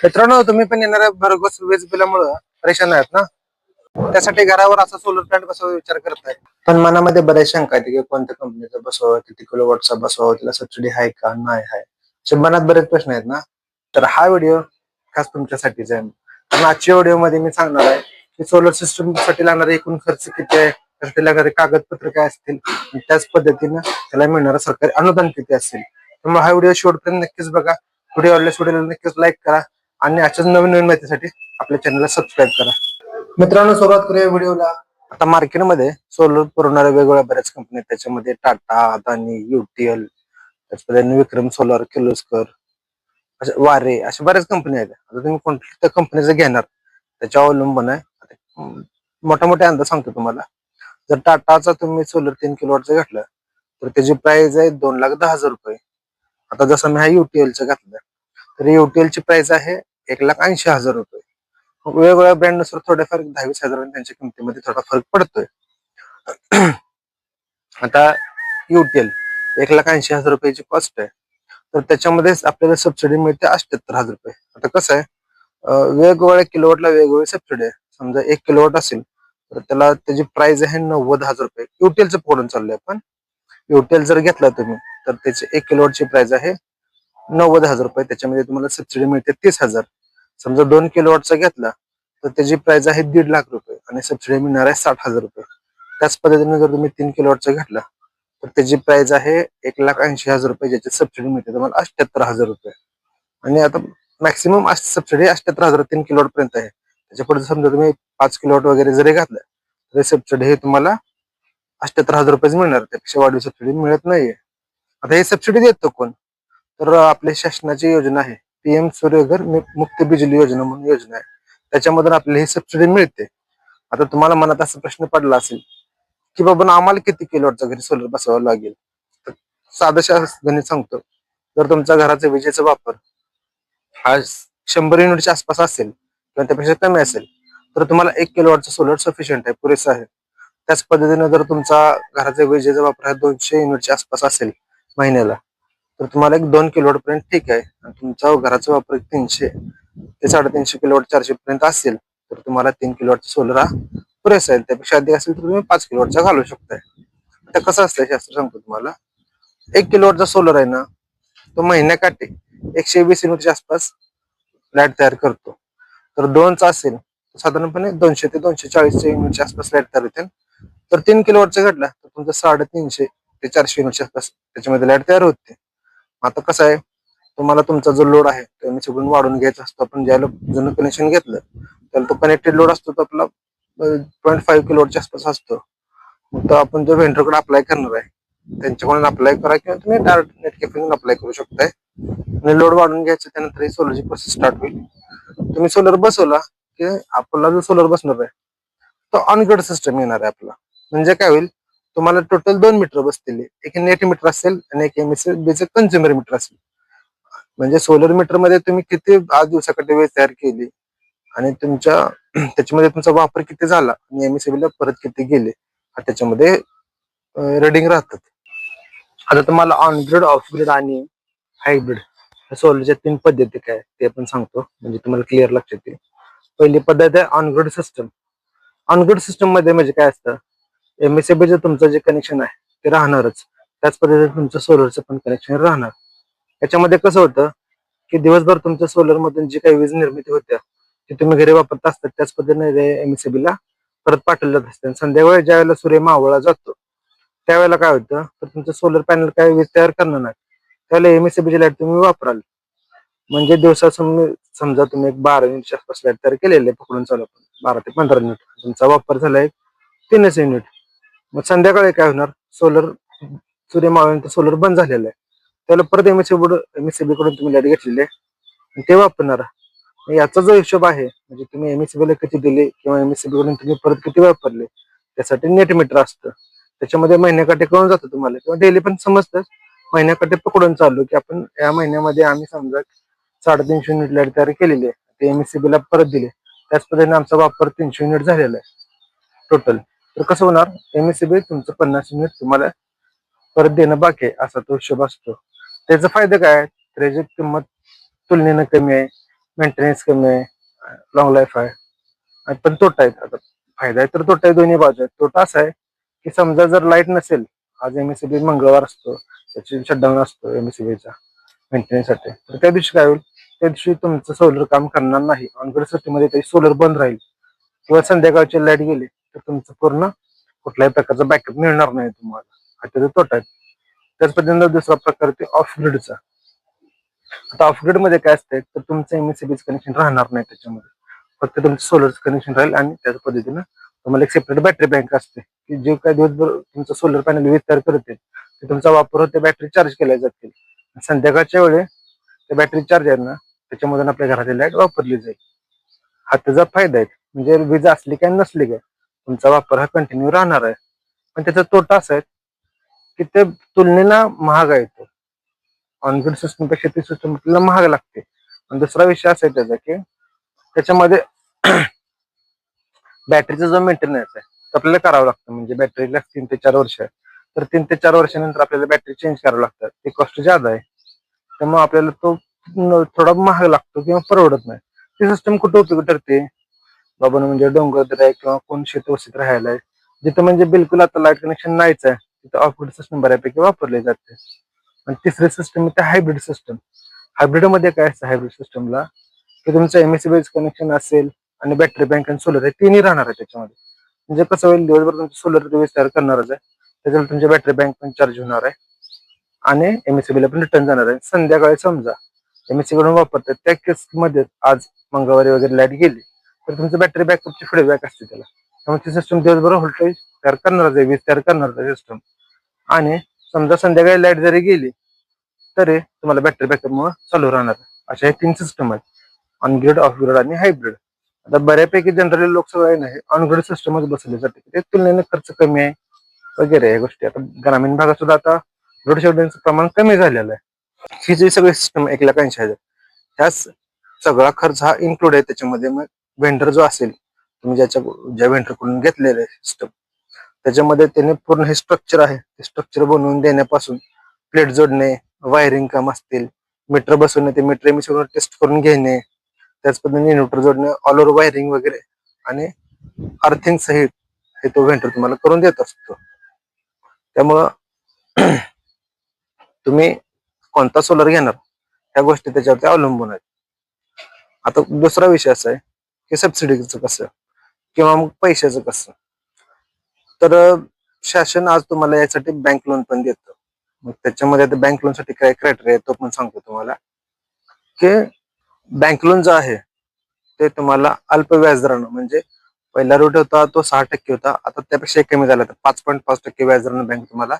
मित्रांनो, तुम्ही पण येणाऱ्या भरघोस वीज बिलामुळे परेशान आहेत ना? त्यासाठी घरावर असा सोलर प्लॅन्ट बसवायचा विचार करताय. पण मनामध्ये बऱ्याच शंका आहेत की कोणत्या कंपनीचा बसवावा, किती किलोवॉटचा बसवावा, त्याला सबसिडी आहे का नाही आहे, असे मनात बरेच प्रश्न आहेत ना. तर हा व्हिडिओ खास तुमच्यासाठीच आहे. कारण आजच्या व्हिडिओमध्ये मी सांगणार आहे की सोलर सिस्टम साठी लागणारा एकूण खर्च किती आहे, त्यासाठी लागणारे कागदपत्र काय असतील, आणि त्याच पद्धतीनं त्याला मिळणारं सरकारी अनुदान किती असेल. त्यामुळे हा व्हिडिओ शेवटपर्यंत नक्कीच बघा. व्हिडिओ आवडल्यास व्हिडिओला नक्कीच लाईक करा आणि अशाच नवीन नवीन माहितीसाठी आपल्या चॅनलला सबस्क्राईब करा. मित्रांनो, सुरुवात करूया व्हिडिओला. आता मार्केटमध्ये सोलर पुरवणाऱ्या वेगवेगळ्या बऱ्याच कंपन्या आहेत. त्याच्यामध्ये टाटा, अदानी, युटीएल, त्याच्यामध्ये विक्रम सोलर, किर्लोस्कर, अशा वारे, अशा बऱ्याच कंपन्या आहेत. आता तुम्ही कोणत्या कंपनीचं घेणार त्याच्यावर अवलंबून आहे. मोठा मोठा अंदाज सांगतो तुम्हाला. जर टाटाचा तुम्ही सोलर 3 किलोवॉटचं घेतलं तर त्याची प्राइस आहे 2,10,000 रुपये. आता जसं मी हा युटीएलचं घातलं तर युटीएल ची प्राइस आहे 1,80,000 रुपये. वेगवेगळ्या ब्रँड नुसार थोडेफार 10-20 हजार त्यांच्या किमतीमध्ये थोडा फरक पडतोय. आता युटीएल 1,80,000 रुपयाची कॉस्ट आहे, तर त्याच्यामध्येच आपल्याला सबसिडी मिळते 78,000 रुपये. आता कसं आहे, वेगवेगळ्या किलोवॉटला वेगवेगळी सबसिडी आहे. समजा 1 किलोवॉट असेल तर त्याला त्याची प्राइस आहे 90,000 रुपये. युटीएलचं पकडून चाललोय आपण. युटीएल जर घेतला तुम्ही तर त्याची 1 किलोवॉटची प्राइस आहे 90,000 रुपये. त्याच्यामध्ये तुम्हाला सबसिडी मिळते 30,000. समजा 2 किलोवॉटचा घेतला तर त्याची प्राइस आहे 1,50,000 रुपये आणि सबसिडी मिळणार आहे 60,000 रुपये. त्याच पद्धतीने जर तुम्ही 3 किलोवॉटचा घेतला तर त्याची प्राइस आहे 1,80,000 रुपये, ज्याची सबसिडी मिळते तुम्हाला 78,000 रुपये. आणि आता मॅक्सिमम सबसिडी 78,000 3 किलोवॉट पर्यंत आहे. त्याच्या पुढे समजा तुम्ही 5 किलोवॉट वगैरे जरी घातलं तरी सबसिडी हे तुम्हाला 78,000 रुपये मिळणार. त्यापेक्षा वाढीव सबसिडी मिळत नाहीये. आता हे सबसिडी देतो कोण? तर आपल्या शासनाची योजना आहे पीएम सूर्यघर मुफ्त बिजली योजना म्हणून योजना आहे. त्याच्यामधून आपल्याला ही सबसिडी मिळते. आता तुम्हाला मनात असा प्रश्न पडला असेल की बाबा आम्हाला किती किलोवॉटचा घरी सोलर बसवावं लागेल. तर साधं गणित सांगतो. जर तुमच्या घराचा विजेचा वापर हा 100 युनिटच्या आसपास असेल किंवा त्यापेक्षा कमी असेल तर तुम्हाला 1 किलोवॉटचा सोलर सफिशियंट आहे, पुरेसा आहे. त्याच पद्धतीने जर तुमचा घराचा विजेचा वापर हा 200 युनिटच्या आसपास असेल महिन्याला तर तुम्हाला एक 2 किलोवॉट पर्यंत ठीक आहे. आणि तुमचा घराचा वापर 300 ते 350 किलोवॉट 400 पर्यंत असेल तर तुम्हाला 3 किलोवॉटचा सोलर हा पुरेसा आहे. त्यापेक्षा अधिक असेल तर तुम्ही 5 किलोवॉटचा घालू शकताय. आता कसं असतं शास्त्र सांगतो तुम्हाला. 1 किलोवॉटचा सोलर आहे ना, तो महिन्याकाठी 120 युनिटच्या आसपास लाईट तयार करतो. तर 2चा असेल तर साधारणपणे 200 ते 240 युनिटच्या आसपास लाईट तयार होते. तर 3 किलोवॉटचा घडला तर तुमचं 350 ते 400 युनिटच्या आसपास त्याच्यामध्ये लाईट तयार होते. आता कसं आहे, तुम्हाला तुमचा जो लोड आहे तो सगळून वाढून घ्यायचा असतो. आपण ज्याला जुनं कनेक्शन घेतलं त्याला तो कनेक्टेड लोड असतो तो आपला 0.5 किलोवॉटच्या आसपास असतो. मग तो आपण जो व्हेंडरकडे अप्लाय करणार आहे त्यांच्याकडून अप्लाय करा किंवा तुम्ही डायरेक्ट नेट कॅफेतून अप्लाय करू शकताय. आणि लोड वाढून घ्यायचं, त्यानंतर ही सोलरची प्रोसेस स्टार्ट होईल. तुम्ही सोलर बसवला की आपला जो सोलर बसणार आहे तो ऑन सिस्टम येणार आहे आपला. म्हणजे काय होईल, तुम्हाला टोटल 2 मीटर बसतील. एक नेट मीटर असेल आणि एक एमएसबीचे कन्झ्युमर मीटर असेल. म्हणजे सोलर मीटर मध्ये तुम्ही किती आज दिवसाकडे वेळ तयार केली आणि तुमच्या त्याच्यामध्ये तुमचा वापर किती झाला आणि एमएसबी ला परत किती गेले हा त्याच्यामध्ये रिडिंग राहतात. आता तुम्हाला ऑन ग्रिड, ऑफ ग्रिड आणि हायब्रिड सोलरच्या 3 पद्धती काय ते पण सांगतो, म्हणजे तुम्हाला क्लिअर लक्षात येईल. पहिली पद्धत आहे on grid system. On grid system मध्ये म्हणजे काय असतं, एमएसबीचं तुमचं जे कनेक्शन आहे ते राहणारच. त्याच पद्धतीने तुमचं सोलरचं पण कनेक्शन राहणार. याच्यामध्ये कसं होतं की दिवसभर तुमच्या सोलर मधून जी काही वीज निर्मिती होत्या ती तुम्ही घरी वापरत असतात त्याच पद्धतीने एमएसबी ला परत पाठवलं जात असते. संध्याकाळी ज्या वेळेला सूर्य मावळला जातो त्यावेळेला काय होतं, तर तुमचं सोलर पॅनल काय वीज तयार करणार नाही, त्यावेळेला एमएसबीची लाईट तुम्ही वापराल. म्हणजे दिवसा समजा तुम्ही एक 12 युनिटच्या आसपास लाईट तयार केलेले पकडून चालू, 12 ते 15 युनिट तुमचा वापर झाला एक 3 युनिट. मग संध्याकाळी काय होणार, सोलर सूर्य मावळल्यानंतर सोलर बंद झालेला आहे, त्याला परत एमएसबी कडून तुम्ही लाईट घेतलेली आहे ते वापरणार. याचा जो हिशोब आहे, म्हणजे तुम्ही एमएसबी ला किती दिले किंवा एमएसबी कडून तुम्ही परत किती वापरले त्यासाठी नेट मीटर असतं. त्याच्यामध्ये महिन्याकाठी कळून जातं तुम्हाला किंवा डेली पण समजतं. महिन्याकाठी पकडून चाललो की आपण या महिन्यामध्ये आम्ही समजा 350 युनिट लाईट तयार केलेली आहे, ते एमएसबी ला परत दिले. त्याच पद्धतीने आमचा वापर 300 युनिट झालेला आहे टोटल. तर कसं होणार, एमएसबी तुमचं 50 युनिट तुम्हाला परत देणं बाकी आहे असा तो हिशोब असतो. त्याचा फायदा काय, त्याची किंमत तुलनेनं कमी आहे. मेंटेनन्स कमी आहे, लॉंग लाईफ आहे. पण तोटा आहेत. आता फायदा आहे तर तोटा आहे, दोन्ही बाजू आहेत. तोटा असा आहे की समजा जर लाईट नसेल, आज एमएससीबी मंगळवार असतो, त्याची शटडाऊन असतो एमएससीबीचा मेंटेनन्ससाठी, तर त्या दिवशी काय होईल, त्या दिवशी तुमचं सोलर काम करणार नाही. ऑनग्रिड सिस्टीममध्ये काही सोलर बंद राहील किंवा संध्याकाळची लाईट गेली तर तुमचं पूर्ण कुठल्याही प्रकारचा बॅकअप मिळणार नाही तुम्हाला. हा त्याचा तोटा आहे. त्याच पद्धतीने दुसरा प्रकार ते ऑफ ग्रिडचा. आता ऑफ ग्रिड मध्ये काय असतंय, तर तुमचं एमएससीबीच कनेक्शन राहणार नाही त्याच्यामध्ये, फक्त तुमचं सोलरचं कनेक्शन राहील. आणि त्याच पद्धतीनं तुम्हाला एक सेपरेट बॅटरी बँक असते की जे काय दिवसभर तुमचं सोलर पॅनल वीज तयार करते ते तुमचा वापर होते, बॅटरी चार्ज केल्या जातील. संध्याकाळच्या वेळे त्या बॅटरी चार्ज आहे ना, त्याच्यामधून आपल्या घरातील लाईट वापरली जाईल. हा त्याचा फायदा आहे. म्हणजे वीज असली काय नसली काय तुमचा वापर हा कंटिन्यू राहणार आहे. पण त्याचा तोटा असा आहे की ते तुलनेला महाग आहे. तो ऑनग्रिड सिस्टम पेक्षा ती सिस्टम आपल्याला महाग लागते. आणि दुसरा विषय असा आहे त्याचा की त्याच्यामध्ये बॅटरीचा जो मेंटेनन्स आहे तो आपल्याला करावा लागतो. म्हणजे बॅटरीला 3 ते 4 वर्ष आहे, तर 3 ते 4 वर्षानंतर आपल्याला बॅटरी चेंज करावं लागतात. ते कॉस्ट जादा आहे, त्यामुळे आपल्याला तो थोडा महाग लागतो किंवा परवडत नाही. ती सिस्टम कुठं उपयोगी ठरते बाबा, म्हणजे डोंगर आहे किंवा कोण शेतवस्तीत राहायला आहे, जिथं म्हणजे बिलकुल आता लाईट कनेक्शन नाहीच आहे, तिथं ऑफग्रिड सिस्टम बऱ्यापैकी वापरली जाते. आणि तिसरी सिस्टम आहे हायब्रिड सिस्टम. हायब्रिड मध्ये काय असतं हायब्रिड सिस्टमला, की तुमचं एमएससी कनेक्शन असेल आणि बॅटरी बँक आणि सोलर आहे तिन्ही राहणार आहे त्याच्यामध्ये. म्हणजे कसं होईल, दिवसभर तुमचं सोलर वीज तयार करणारच आहे, त्याच्यावर तुमची बॅटरी बँक पण चार्ज होणार आहे आणि एमएससी ला पण रिटर्न जाणार आहे. संध्याकाळी समजा एमएससी कडून वापरतात त्या केस मध्ये आज मंगळवारी वगैरे लाईट गेली तर तुमचं बॅटरी बॅकअपची फीडबॅक असते त्याला, त्यामुळे ती सिस्टम दिवसभर व्होल्टेज तयार करणार आहे, वीज तयार करणार आहे सिस्टम. आणि समजा संध्याकाळी लाईट जरी गेली तरी तुम्हाला बॅटरी बॅकअप मुळे चालू राहणार. अशा हे 3 सिस्टम आहेत, ऑनग्रिड, ऑफ ग्रिड आणि हायब्रिड. आता बऱ्यापैकी जनरली लोक सगळे नाही ऑनग्रिड सिस्टमच बसवले जाते, ते तुलनेने खर्च कमी आहे वगैरे या गोष्टी. आता ग्रामीण भागात सुद्धा आता लोड शेडिंगचं प्रमाण कमी झालेलं आहे. ही जी सगळी सिस्टम 1,80,000 ह्या सगळा खर्च हा इन्क्लूड आहे त्याच्यामध्ये. मग वेंडर जो असेल, तुम्ही ज्या वेंडर कडून घेतलेलं आहे सिस्टम, त्याच्यामध्ये त्याने पूर्ण हे स्ट्रक्चर आहे, ते स्ट्रक्चर बनवून देण्यापासून प्लेट जोडणे, वायरिंग काम असतील, मीटर बसवणे, ते मीटर एमिशन टेस्ट करून घेणे, त्याच पद्धतीने इन्व्हर्टर जोडणे, ऑल ओव्हर वायरिंग वगैरे आणि अर्थिंग सहित हे तो वेंडर तुम्हाला करून देत असतो. त्यामुळं तुम्ही कोणता सोलर घेणार ह्या गोष्टी त्याच्यावरती अवलंबून आहेत. आता दुसरा विषय असा आहे की सबसिडीचं कसं किंवा मग पैशाचं कसं. तर शासन आज तुम्हाला यासाठी बँक लोन पण देतं. मग त्याच्यामध्ये आता बँक लोन साठी काय क्रायटेरिया आहे तो पण सांगतो तुम्हाला, की बँक लोन जो आहे ते तुम्हाला अल्प व्याजदरानं, म्हणजे पहिला रेट होता तो 6% होता, आता त्यापेक्षा कमी झाला, तर 5.5% व्याजदरानं बँक तुम्हाला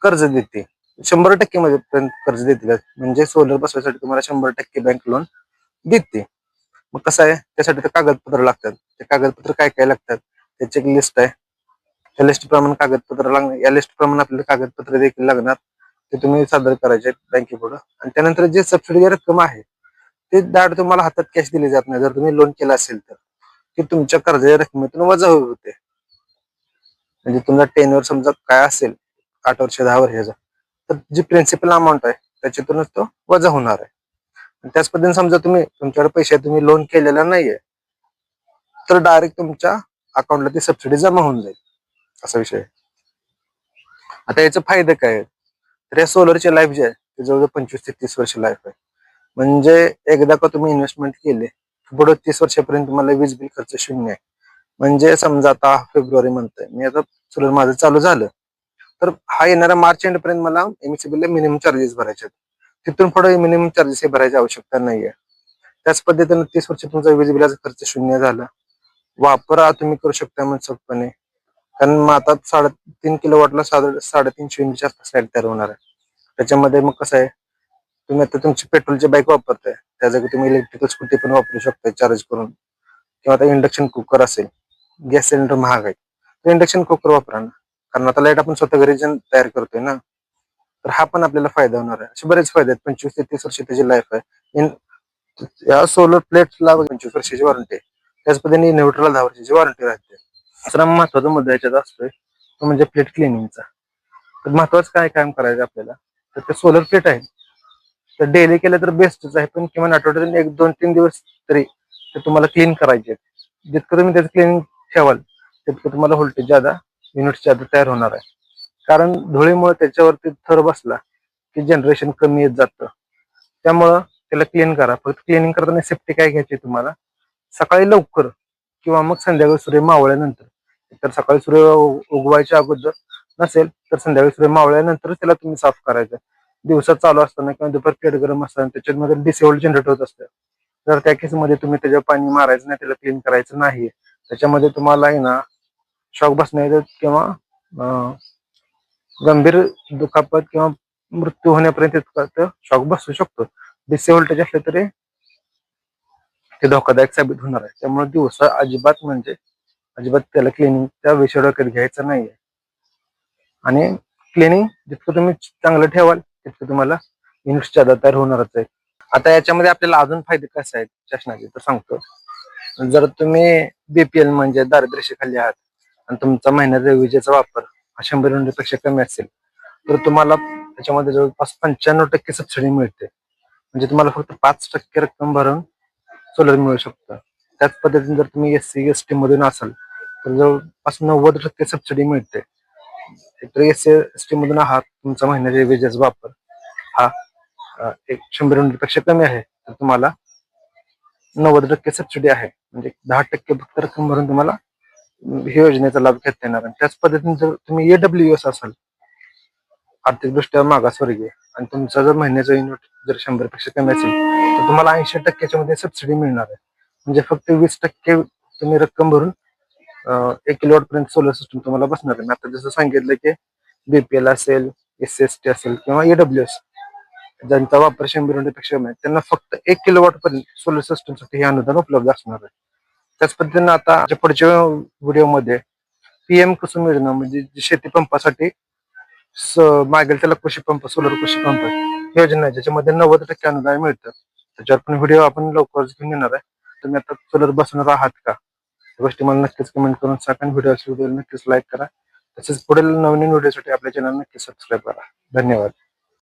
कर्ज देते. 100% मध्ये कर्ज देते, म्हणजे सोलर बसवायसाठी तुम्हाला 100% बँक लोन देते. मग कसं आहे, त्यासाठी तर कागदपत्र लागतात. ते कागदपत्र काय काय लागतात त्याची एक लिस्ट आहे. त्या लिस्ट प्रमाणे कागदपत्र लागणार, या लिस्ट प्रमाणे आपल्याला कागदपत्र देखील लागणार, ते तुम्ही सादर करायचे बँकेपुढे. आणि त्यानंतर जे सबसिडी रक्कम आहे ते दाड तुम्हाला हातात कॅश दिली जात नाही. जर तुम्ही लोन केलं असेल तर ती तुमच्या कर्जाच्या रकमेतून वजा होते. म्हणजे तुमचा टेनवर समजा काय असेल 8 वर्ष 10 वर्षाचा, तर जी प्रिन्सिपल अमाऊंट आहे त्याच्यातूनच तो वजा होणार आहे. त्याच पद्धतीने समजा तुमच्याकडे पैसे तुम्ही लोन केलेला नाहीये, तर डायरेक्ट तुमच्या अकाउंटला ती सबसिडी जमा होऊन जाईल, असा विषय आहे. आता याचे फायदे काय आहेत, तर या सोलरची लाईफ जी आहे ते जवळजवळ 25 ते 30 वर्ष लाईफ आहे. म्हणजे एकदा का तुम्ही इन्व्हेस्टमेंट केले पुढे 30 वर्षापर्यंत तुम्हाला वीज बिल खर्च शून्य आहे. म्हणजे समजा आता फेब्रुवारी म्हणतोय मी, आता सोलर माझं चालू झालं तर हा येणाऱ्या मार्च एंड पर्यंत मला एमएससीबी ला मिनिमम चार्जेस भरायचे आहेत. तिथून पुढे मिनिमम चार्जेस हे भरायची आवश्यकता नाहीये. त्याच पद्धतीने 30 वर्ष तुमचा वीज बिलाचा खर्च शून्य झाला. वापर तुम्ही करू शकता मनसोक्तपणे, कारण मग आता 3.5 किलोवॉटला 350 युनिटच्या आसपास लाईट तयार होणार आहे. त्याच्यामध्ये मग कसं आहे, तुम्ही आता तुमची पेट्रोलची बाईक वापरताय त्या जागी तुम्ही इलेक्ट्रिकल स्कूटी पण वापरू शकता चार्ज करून. किंवा आता इंडक्शन कुकर असेल, गॅस सिलेंडर महाग आहे तर इंडक्शन कुकर वापरा ना, कारण आता लाईट आपण स्वतः घरी तयार करतोय ना, तर हा पण आपल्याला फायदा होणार आहे. असे बरेच फायदे आहेत. 25 ते 30 वर्ष त्याची लाईफ आहे. या सोलर प्लेट्सला 25 वर्षाची वॉरंटी आहे. त्याच पद्धतीने इन्व्हर्टरला 10 वर्षाची वॉरंटी राहते. दुसरा महत्वाचा मुद्दा याच्यात असतोय तो म्हणजे प्लेट क्लिनिंगचा. तर महत्वाचं काय काम करायचं आपल्याला, तर ते सोलर प्लेट आहे तर डेली केलं तर बेस्टच आहे, पण किमान आठवड्यातून 1 2 3 दिवस तरी ते तुम्हाला क्लीन करायचे. जितकं तुम्ही त्याचं क्लिनिंग ठेवाल तितकं तुम्हाला व्होल्टेज ज्यादा युनिट्स ज्यादा तयार होणार आहे. कारण धुळीमुळे त्याच्यावरती थर बसला की जनरेशन कमी येत जातं. त्यामुळं त्याला क्लीन करा. फक्त क्लिनिंग करताना सेफ्टी काय घ्यायची तुम्हाला, सकाळी लवकर किंवा मग संध्याकाळी सूर्य मावळल्यानंतर. तर सकाळी सूर्य उगवायच्या अगोदर नसेल तर संध्याकाळी सूर्य मावळल्यानंतर त्याला तुम्ही साफ करायचं. दिवसात चालू असताना किंवा दुपार पेट गरम असताना त्याच्यामध्ये डिसेबल्ड जनरेट होत असतं. तर त्या केसमध्ये तुम्ही त्याच्यावर पाणी मारायचं नाही, त्याला क्लीन करायचं नाही. त्याच्यामध्ये तुम्हाला आहे ना शॉक बसण्याचं किंवा गंभीर दुखापत किंवा मृत्यू होण्यापर्यंत इतका शॉक बसू शकतो. डीसी व्होल्टेज असले तरी ते धोकादायक साबित होणार आहे. त्यामुळे दिवसा अजिबात त्याला क्लिनिंग त्या विषयावर कधी घ्यायचं नाहीये. आणि क्लिनिंग जितकं तुम्ही चांगलं ठेवाल तितकं तुम्हाला युनिट्स ज्यादा तयार होणारच आहे. आता याच्यामध्ये आपल्याला अजून फायदे कसे आहेत चष्म्याचे तर सांगतो. जर तुम्ही बीपीएल म्हणजे दारिद्र्यरेषेखाली आहात आणि तुमचा महिन्याचा विजेचा वापर हा 100 युनिटपेक्षा कमी असेल तर तुम्हाला त्याच्यामध्ये जवळपास 95% सबसिडी मिळते. म्हणजे तुम्हाला फक्त 5% रक्कम भरून सोलर मिळू शकतं. त्याच पद्धतीने जर तुम्ही SC ST मधून असाल तर जवळपास 90% सबसिडी मिळते. तर SC ST मधून आहात, तुमचा महिन्याचा विजेचा वापर हा 100 युनिटपेक्षा कमी आहे तर तुम्हाला 90% सबसिडी आहे. म्हणजे 10% फक्त रक्कम भरून तुम्हाला योजनेचा लाभ घेता येणार. आणि त्याच पद्धतीने जर तुम्ही AWS असाल, आर्थिकदृष्ट्या मागासवर्गीय, आणि तुमचा जर महिन्याचा युनिट जर 100 पेक्षा कमी असेल तर तुम्हाला 80% मध्ये सबसिडी मिळणार आहे. म्हणजे फक्त 20% तुम्ही रक्कम भरून 1 किलोवॉट पर्यंत सोलर सिस्टम तुम्हाला बसणार आहे. आता जसं सांगितलं की बीपीएल असेल, SC असेल किंवा AWS ज्यांचा वापर 100 युनिटपेक्षा कमी आहे त्यांना फक्त 1 किलोवॉट पर्यंत सोलर सिस्टमसाठी हे अनुदान उपलब्ध असणार आहे. त्याच पद्धतीने आता पुढच्या व्हिडिओमध्ये PM कुसुम योजना म्हणजे शेती पंपासाठी मागेल त्याला कृषी पंप, सोलर कृषी पंप योजना आहे ज्याच्यामध्ये 90% अनुदान मिळतं. त्याच्यावर पण व्हिडिओ आपण लवकरच घेऊन येणार आहे. तुम्ही आता सोलर बसवणार आहात का, त्या गोष्टी मला नक्कीच कमेंट करून सांगा. व्हिडिओ नक्कीच लाईक करा. तसेच पुढील नवीन व्हिडिओसाठी आपल्या चॅनल नक्कीच सबस्क्राईब करा. धन्यवाद.